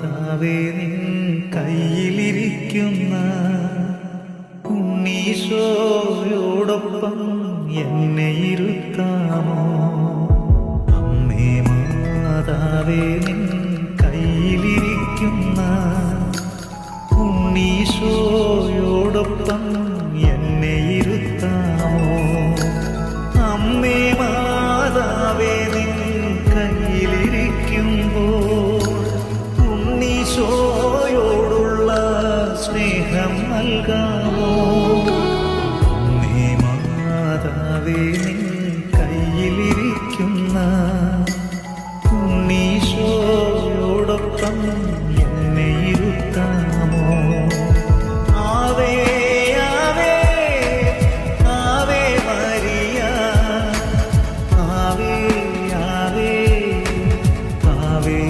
മാതാവേ നിൻ കയ്യിലിരിക്കുന്ന ഉണ്ണീശോയോടൊപ്പം എന്നെ ഇരുത്താമോ? അമ്മേ മാതാവേ നിൻ കയ്യിലിരിക്കുന്ന ഉണ്ണീശോയോടൊപ്പം എന്നെ ഇരുത്താമോ? അമ്മേ മാതാവേ നിൻ കയ്യിലിരിക്കുമ്പോൾ ഉണ്ണീശോയോടുള്ള സ്നേഹം നൽകാമോ? അമ്മേ മാതാവേ നിൻ കയ്യിലിരിക്കുന്ന ഉണ്ണീശോയോടൊപ്പം എന്നെ ഇരുത്താമോ? ആവേ ആവേ ആവേ മരിയ, ആവേ ആവേ ആവേ